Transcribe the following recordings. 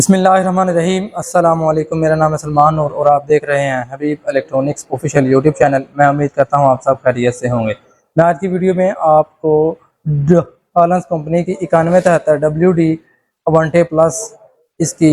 बिस्मिल्लाहिर्रहमानिर्रहीम। अस्सलाम वालेकुम। मेरा नाम है सलमान और आप देख रहे हैं हबीब इलेक्ट्रॉनिक्स ऑफिशियल यूट्यूब चैनल। मैं उम्मीद करता हूँ आप सब खैरियत से होंगे। मैं आज की वीडियो में आपको डालंस कंपनी की 9173 WD अवंटे प्लस इसकी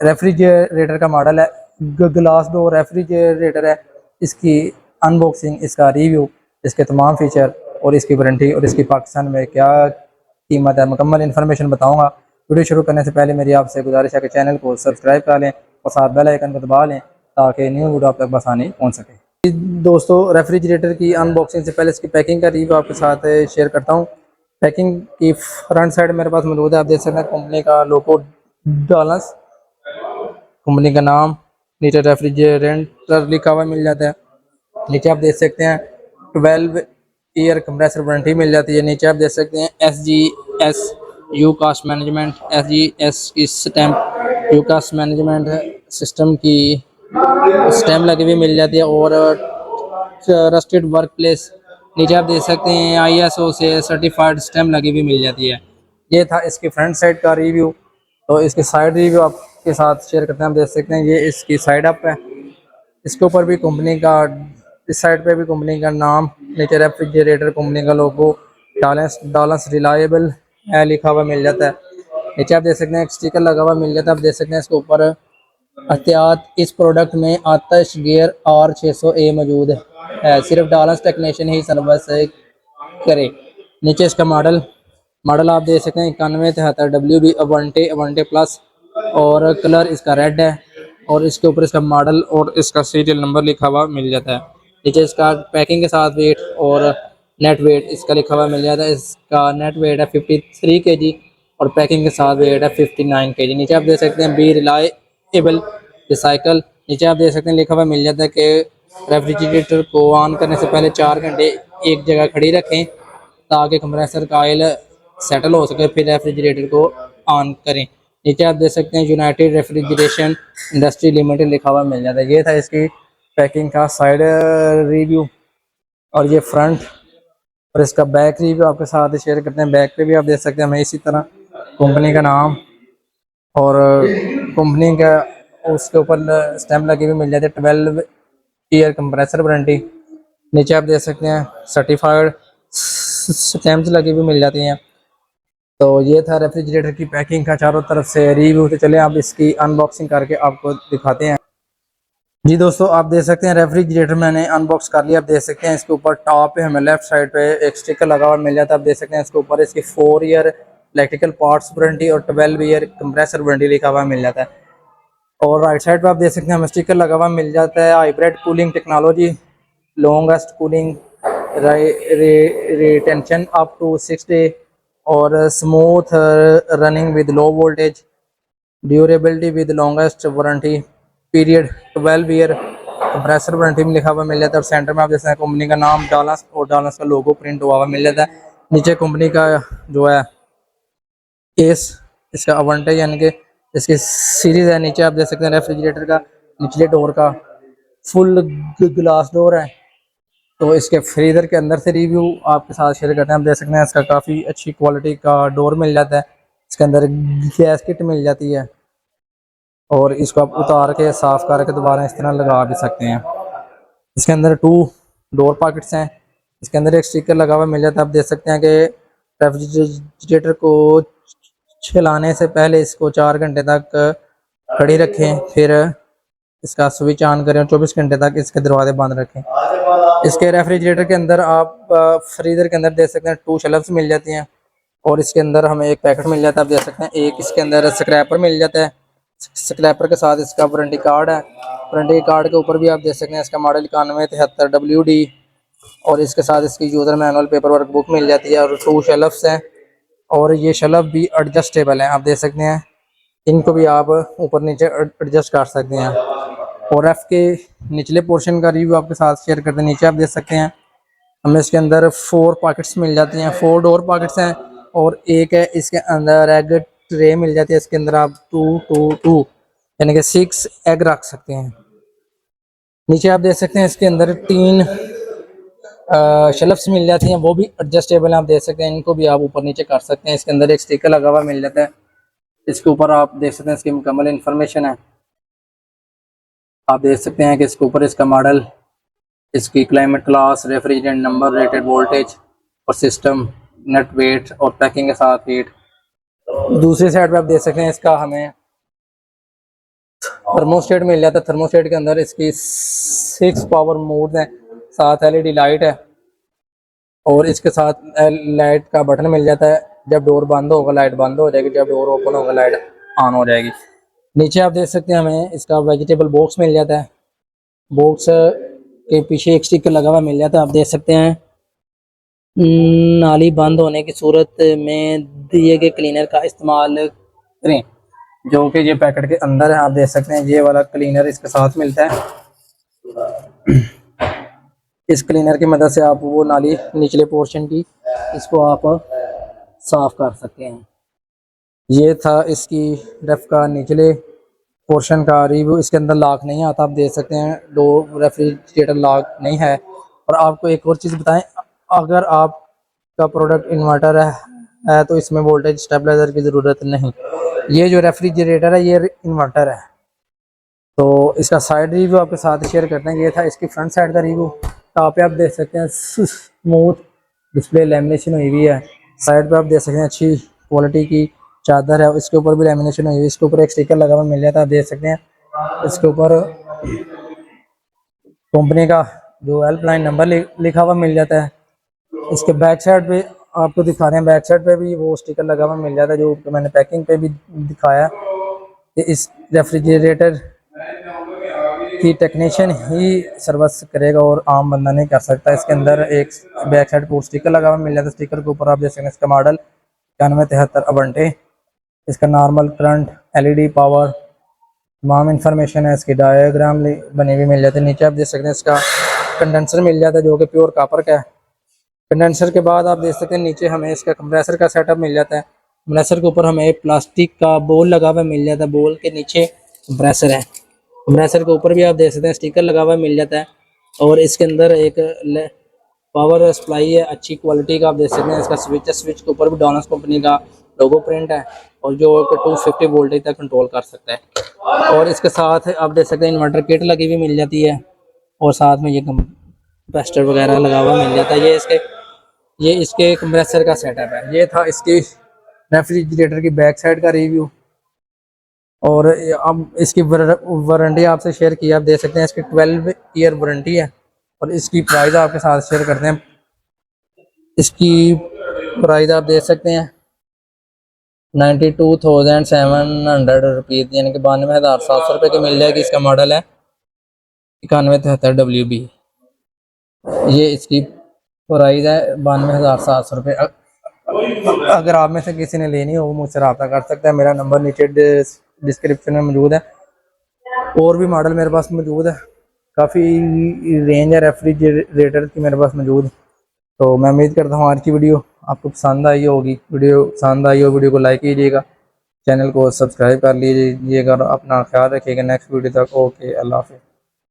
रेफ्रिजरेटर का मॉडल है, ग्लास डोर रेफ्रिजरेटर है। इसकी अनबॉक्सिंग, इसका रिव्यू, इसके तमाम फीचर और इसकी वारंटी और इसकी पाकिस्तान में क्या कीमत है, मुकम्मल इन्फॉर्मेशन बताऊँगा। वीडियो शुरू करने से पहले मेरी आपसे गुजारिश है कि चैनल को सब्सक्राइब कर लें और साथ बेल आइकन को दबा लें ताकि न्यू वीडियो आप तक बसानी पहुंच सके। दोस्तों, रेफ्रिजरेटर की अनबॉक्सिंग से पहले इसकी पैकिंग का रिव्यू आपके साथ शेयर करता हूं। पैकिंग की फ्रंट साइड मेरे पास मौजूद है। आप देख सकते हैं कंपनी का लोगो डालंस, कंपनी का नाम, नीचे रेफ्रिजरेटर लिखा हुआ मिल जाता है। नीचे आप देख सकते हैं 12 ईयर कंप्रेसर वारंटी मिल जाती है। नीचे आप देख सकते हैं SGS UKAS management, SGS की stamp UKAS management system की स्टैम्प लगी हुई मिल जाती है और ट्रस्टेड वर्क प्लेस नीचे आप देख सकते हैं ISO से सर्टिफाइड स्टैम्प लगी हुई मिल जाती है। ये था इसकी फ्रंट साइड का रिव्यू। तो इसके साइड रिव्यू आपके साथ शेयर करते हैं। आप देख सकते हैं ये इसकी साइड अप है। इसके ऊपर भी कंपनी का, इस साइड पे भी कंपनी का नाम, नीचे रेफ्रिजरेटर कंपनी का लोगो, डालंस डालंस रिलायबल है लिखा हुआ मिल जाता है। नीचे आप देख सकते हैं एक स्टिकर लगा हुआ मिल जाता है। आप देख सकते हैं इसके ऊपर एहतियात, इस प्रोडक्ट में आतिश गियर R600A मौजूद है, सिर्फ डालंस टेक्नीशियन ही सर्विस करे। नीचे इसका मॉडल आप देख सकते हैं 9173 WD अवंटे प्लस और कलर इसका रेड है और इसके ऊपर इसका मॉडल और इसका सीरियल नंबर लिखा हुआ मिल जाता है। नीचे इसका पैकिंग के साथ वेट और नेट वेट इसका लिखा हुआ मिल जाता है। इसका नेट वेट है 53 kg और पैकिंग के साथ वेट है 59 kg। नीचे आप देख सकते हैं बी रिलायबल रिसाइकल। नीचे आप देख सकते हैं लिखा हुआ मिल जाता है कि रेफ्रिजरेटर को ऑन करने से पहले 4 घंटे एक जगह खड़ी रखें ताकि कंप्रेसर का ऑयल सेटल हो सके, फिर रेफ्रिजरेटर को ऑन करें। नीचे आप देख सकते हैं यूनाइटेड रेफ्रिजरेशन इंडस्ट्री लिमिटेड लिखा हुआ मिल जाता है। ये था इसकी पैकिंग का साइड रिव्यू और ये फ्रंट और इसका बैक रिव्यू आपके साथ शेयर करते हैं। बैक पे भी आप देख सकते हैं हमें इसी तरह कंपनी का नाम और कंपनी का उसके ऊपर स्टैम्प लगी हुई मिल जाती है, 12 ईयर कंप्रेसर वारंटी। नीचे आप देख सकते हैं सर्टिफाइड स्टैम्प्स लगी हुई मिल जाती हैं। तो ये था रेफ्रिजरेटर की पैकिंग का चारों तरफ से रिव्यू। तो चले आप इसकी अनबॉक्सिंग करके आपको दिखाते हैं। जी दोस्तों, आप देख सकते हैं रेफ्रिजरेटर मैंने अनबॉक्स कर लिया। आप देख सकते हैं इसके ऊपर टॉप पे हमें लेफ्ट साइड पे एक स्टिकर लगा हुआ मिल जाता है। आप देख सकते हैं इसके ऊपर इसकी 4 ईयर इलेक्ट्रिकल पार्ट्स वारंटी और 12 ईयर कंप्रेसर वारंटी लिखा हुआ मिल जाता है। और राइट साइड पे आप देख सकते हैं हमें स्टिकर लगा हुआ मिल जाता है hybrid cooling technology, longest cooling retention up to 6 day और smooth running with low voltage, durability with longest warranty period, 12 year compressor warranty में लिखा हुआ मिल जाता है। और सेंटर में आप देख सकते हैं कंपनी का नाम डालंस और डालंस का लोगो प्रिंट हुआ हुआ मिल जाता है। नीचे कंपनी का जो है केस, इसका अवंटे यानी कि इसकी सीरीज है। नीचे आप देख सकते हैं रेफ्रिजरेटर का निचले डोर का फुल ग्लास डोर है। तो इसके फ्रीजर के अंदर से रिव्यू आपके साथ शेयर करते हैं। आप देख सकते हैं इसका काफ़ी अच्छी क्वालिटी का डोर मिल जाता है। इसके अंदर गैस किट मिल जाती है और इसको आप उतार के साफ करके दोबारा इस तरह लगा भी सकते हैं। इसके अंदर 2 डोर पॉकेट्स हैं। इसके अंदर एक स्टिकर लगा हुआ मिल जाता है। आप देख सकते हैं कि रेफ्रिजरेटर को चलाने से पहले इसको 4 घंटे तक खड़ी रखें, फिर इसका स्विच ऑन करें और 24 घंटे तक इसके दरवाजे बंद रखें। इसके रेफ्रिजरेटर के अंदर आप फ्रीजर के अंदर देख सकते हैं 2 शेल्फ्स मिल जाती हैं और इसके अंदर हमें एक पैकेट मिल जाता है। आप देख सकते हैं एक इसके अंदर स्क्रैपर मिल जाता है। स्क्रैपर के साथ इसका वारंटी कार्ड है। वारंटी कार्ड के ऊपर भी आप देख सकते हैं इसका मॉडल 9173 WD और इसके साथ इसकी user manual paper work book मिल जाती है और 2 शेल्फ्स हैं और ये शेल्फ भी एडजस्टेबल हैं। आप देख सकते हैं इनको भी आप ऊपर नीचे एडजस्ट कर सकते हैं। और एफ के निचले पोर्शन का रिव्यू आपके साथ शेयर करते हैं। नीचे आप देख सकते हैं हमें इसके अंदर 4 पॉकेट्स मिल जाती हैं, 4 डोर पॉकेट्स हैं और एक है इसके अंदर एग ट्रे मिल जाती है। इसके अंदर आप 2 यानी कि 6 एग रख सकते हैं। नीचे आप देख सकते हैं इसके अंदर 3 शेल्फ्स मिल जाती हैं, वो भी एडजस्टेबल हैं। आप देख सकते हैं इनको भी आप ऊपर नीचे कर सकते हैं। इसके अंदर एक स्टिकर लगा हुआ मिल जाता है। इसके ऊपर आप देख सकते हैं इसकी मुकम्मल इंफॉर्मेशन है। आप देख सकते हैं कि इसके ऊपर इसका मॉडल, इसकी climate class, refrigerant number, rated voltage और सिस्टम, नेट वेट और पैकिंग के साथ हीट। दूसरी साइड पे आप देख सकते हैं इसका हमें थर्मोस्टेट मिल जाता है। थर्मोस्टेट के अंदर इसकी 6 पावर मोड हैं, 7 एलईडी लाइट है और इसके साथ लाइट का बटन मिल जाता है। जब डोर बंद होगा लाइट बंद हो जाएगी, जब डोर ओपन होगा लाइट ऑन हो जाएगी। नीचे आप देख सकते हैं हमें इसका वेजिटेबल बॉक्स मिल जाता है। बॉक्स के पीछे एक स्टिकर लगा हुआ मिल जाता है। आप देख सकते हैं नाली बंद होने की सूरत में दिए गए क्लीनर का इस्तेमाल करें, जो कि ये पैकेट के अंदर है। आप देख सकते हैं ये वाला क्लीनर इसके साथ मिलता है। इस क्लीनर की मदद से आप वो नाली निचले पोर्शन की इसको आप साफ कर सकते हैं। ये था इसकी रेफ का निचले पोर्शन का रिव्यू। इसके अंदर लॉक नहीं आता, आप देख सकते हैं डोर रेफ्रिजरेटर लॉक नहीं है। और आपको एक और चीज़ बताएं, अगर आपका प्रोडक्ट इन्वर्टर है तो इसमें वोल्टेज स्टेबलाइजर की ज़रूरत नहीं। ये जो रेफ्रिजरेटर है ये इन्वर्टर है। तो इसका साइड रिव्यू आपके साथ शेयर करते हैं। ये था इसकी फ्रंट साइड का रिव्यू। टॉप पे आप देख सकते हैं स्मूथ डिस्प्ले लैमिनेशन हुई हुई है। साइड पे आप देख सकते हैं अच्छी क्वालिटी की चादर है, इसके ऊपर भी लैमिनेशन हुई है। इसके ऊपर एक स्टिकर लगा हुआ मिल जाता है, आप देख सकते हैं। इसके ऊपर कंपनी का जो हेल्पलाइन नंबर लिखा हुआ मिल जाता है। इसके बैक साइड पे आपको दिखा रहे हैं, बैक साइड पे भी वो स्टिकर लगा हुआ मिल जाता है जो मैंने पैकिंग पे भी दिखाया कि इस रेफ्रिजरेटर की टेक्नीशियन ही सर्विस करेगा और आम बंदा नहीं कर सकता। इसके अंदर एक बैक साइड पर स्टिकर लगा हुआ मिल जाता है। स्टिकर के ऊपर आप देख सकते हैं इसका मॉडल 9173 अबंटे, इसका नॉर्मल करंट, एलईडी पावर, तमाम इंफॉर्मेशन है। इसकी डायग्राम बनी हुई मिल जाती है। नीचे आप देख सकते हैं इसका कंडेंसर मिल जाता है जो कि प्योर कॉपर का है। कंडेंसर के बाद आप देख सकते हैं नीचे हमें इसका कंप्रेसर का सेटअप मिल जाता है। कंप्रेसर के ऊपर हमें प्लास्टिक का बोल लगा हुआ मिल जाता है, बोल के नीचे कंप्रेसर है। कंप्रेसर के ऊपर भी आप देख सकते हैं स्टिकर लगा हुआ मिल जाता है। और इसके अंदर एक पावर सप्लाई है अच्छी क्वालिटी का, आप देख सकते हैं। इसका स्विच है, स्विच के ऊपर भी डॉनस कंपनी का लोगो प्रिंट है और जो 250 वोल्टेज तक कंट्रोल कर सकता है। और इसके साथ आप देख सकते हैं इन्वर्टर किट लगी हुई मिल जाती है और साथ में ये कैपेसिटर वगैरह लगा हुआ मिल जाता है। ये इसके कंप्रेसर का सेटअप है। ये था इसकी रेफ्रिजरेटर की बैक साइड का रिव्यू। और अब इसकी वारंटी आपसे शेयर की, आप देख सकते हैं इसकी 12 ईयर वारंटी है। और इसकी प्राइस आपके साथ शेयर करते हैं। इसकी प्राइस आप देख सकते हैं 92,700 रुपीज़, यानी कि 92,700 रुपये की मिल जाएगी। इसका मॉडल है 9173 WB। ये इसकी प्राइस है 92,700 रुपये। अगर आप में से किसी ने लेनी हो वो मुझसे रब्ता कर सकता है। मेरा नंबर नीचे डिस्क्रिप्शन में मौजूद है। और भी मॉडल मेरे पास मौजूद है, काफ़ी रेंज है रेफ्रिजरेटर की मेरे पास मौजूद। तो मैं उम्मीद करता हूँ आज की वीडियो आपको पसंद आई होगी। वीडियो पसंद आई हो वीडियो को लाइक कीजिएगा, चैनल को सब्सक्राइब कर लीजिएगा और अपना ख्याल रखिएगा। नेक्स्ट वीडियो तक ओके, अल्लाह हाफ़िज़।